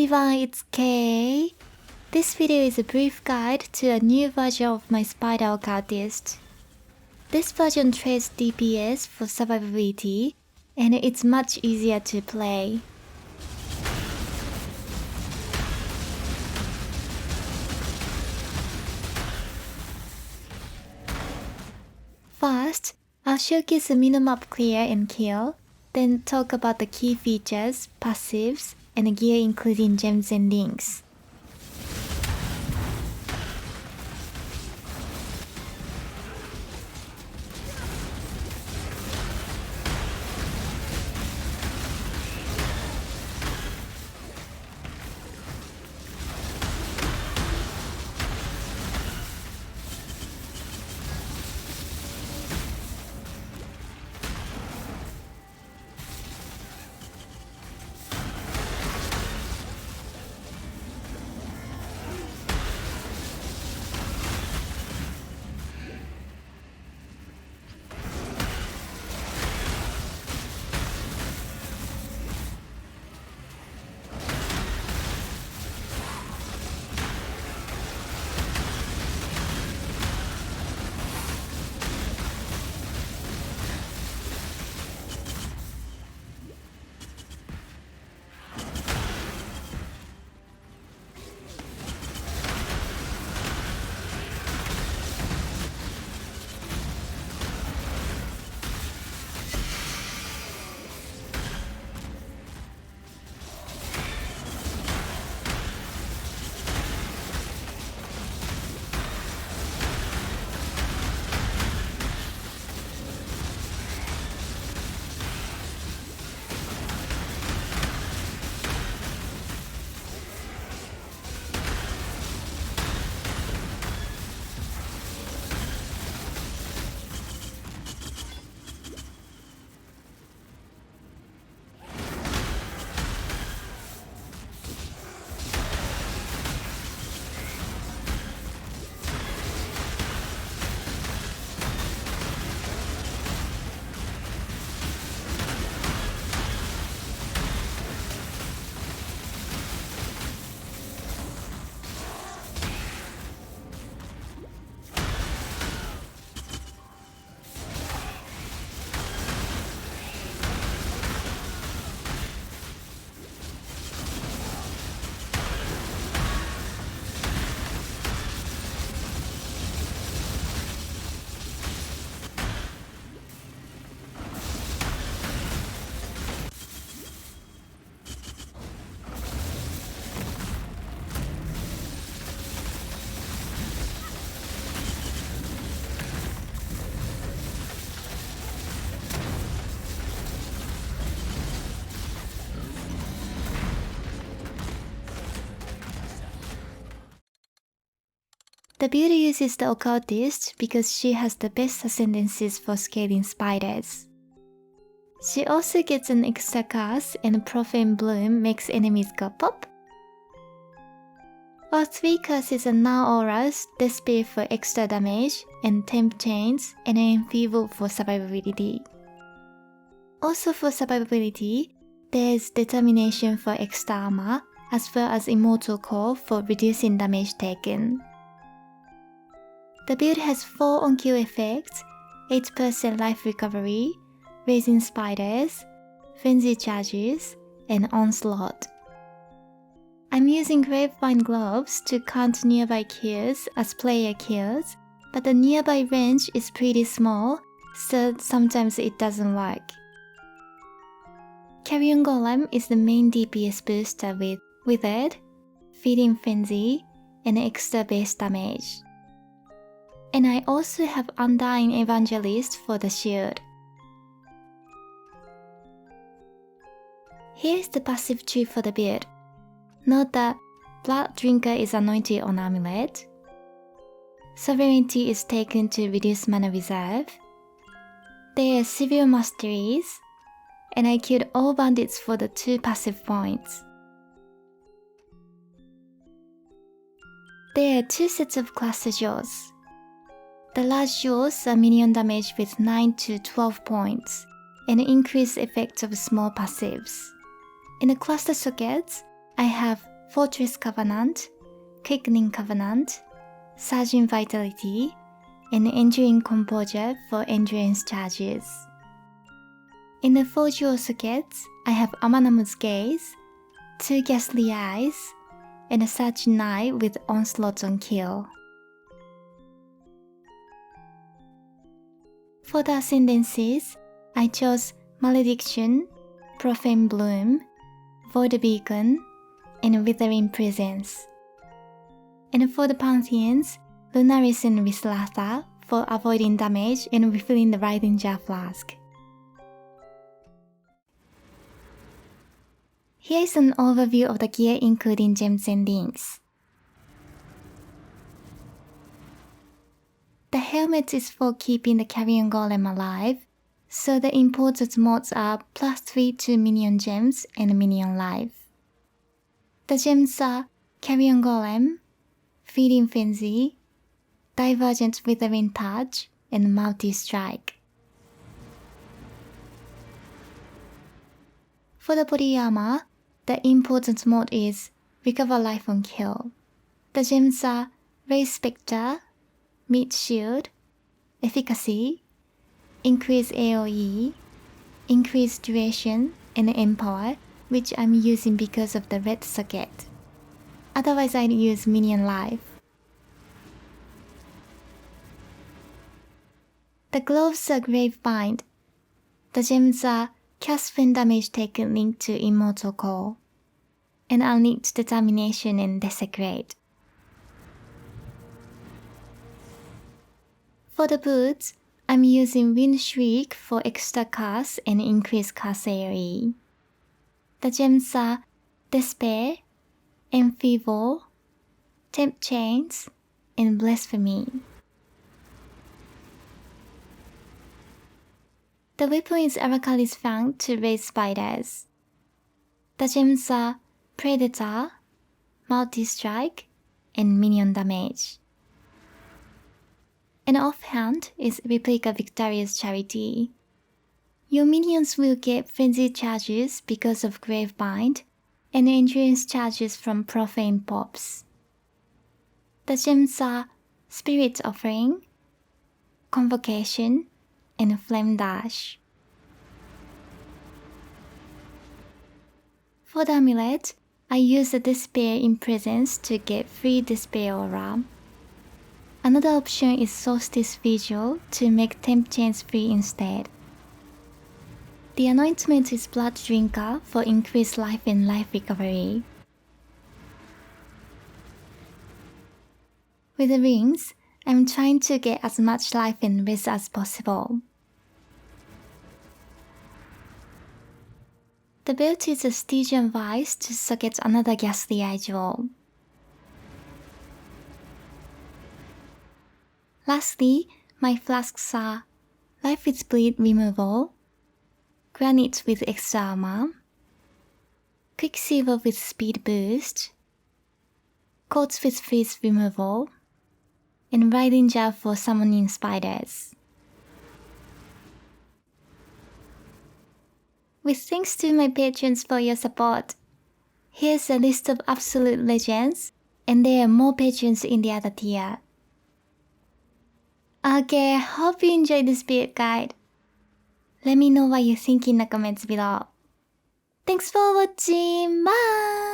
everyone, it's Kay. This video is a brief guide to a new version of my Spider Occultist. This version trades DPS for survivability, and it's much easier to play. First, I'll showcase the minimap clear and kill, then talk about the key features, passives, and gear including gems and links. The build uses the Occultist because she has the best ascendancies for scaling spiders. She also gets an extra curse, and Profane Bloom makes enemies go pop. While 3 curses are now auras, Despair for extra damage, and Temp Chains, and Enfeeble for survivability. Also for survivability, there's Determination for extra armor, as well as Immortal Core for reducing damage taken. The build has 4 on-kill effects, 8% life recovery, raising spiders, frenzy charges, and onslaught. I'm using Grapevine gloves to count nearby kills as player kills, but the nearby range is pretty small, so sometimes it doesn't work. Carrion Golem is the main DPS booster with Withered, Feeding Frenzy, and extra base damage. And I also have Undying Evangelist for the shield. Here's the passive tree for the build. Note that Blood Drinker is anointed on Amulet. Sovereignty is taken to reduce mana reserve. There are Severe Masteries, and I killed all bandits for the 2 passive points. There are 2 sets of cluster jaws. The large jaws are minion damage with 9 to 12 points, and increase effects of small passives. In the cluster sockets, I have Fortress Covenant, Quickening Covenant, Surging Vitality, and Enduring Composure for endurance charges. In the 4 jewel sockets, I have Amanamu's Gaze, 2 Ghastly Eyes, and a Searching Eye with Onslaught on Kill. For the ascendancies, I chose Malediction, Profane Bloom, Void Beacon, and Withering Presence. And for the pantheons, Lunaris and Withlatha for avoiding damage and refilling the Riding Jar Flask. Here is an overview of the gear including gems and links. The helmet is for keeping the Carrion Golem alive, so the imported mods are +3 to minion gems and minion life. The gems are Carrion Golem, Feeding Frenzy, Divergent Withering Touch, and Multi-Strike. For the body armor, the important mod is Recover Life on Kill. The gems are Ray Spectre, Meat Shield, Efficacy, Increase AoE, Increase Duration, and Empower, which I'm using because of the red socket. Otherwise I'd use Minion Life. The gloves are Gravebind. The gems are Cast when damage taken linked to Immortal Core, and Unlinked Determination and Desecrate. For the boots, I'm using Wind Shriek for extra cast and increased cast AoE. The gems are Despair, Enfeeble, Temp Chains, and Blasphemy. The weapon is Arakalis Fang to raise spiders. The gems are Predator, Multi-Strike, and Minion Damage. And offhand is Replica Victorious Charity. Your minions will get frenzy charges because of Gravebind, and endurance charges from Profane Pops. The gems are Spirit Offering, Convocation, and Flame Dash. For the amulet, I use the Despair in Presence to get free Despair Aura. Another option is Solstice Vigil to make Temp Chains free instead. The anointment is Blood Drinker for increased life and life recovery. With the rings, I'm trying to get as much life and res as possible. The belt is a Stygian Vice to socket another Ghastly Eye Jewel. Lastly, my flasks are Life with Bleed Removal, Granite with Extra Armor, Quicksilver with Speed Boost, Quartz with Freeze Removal, and Riding Jar for summoning spiders. With thanks to my patrons for your support. Here's a list of absolute legends, and there are more patrons in the other tier. Okay, hope you enjoyed this build guide. Let me know what you think in the comments below. Thanks for watching, bye!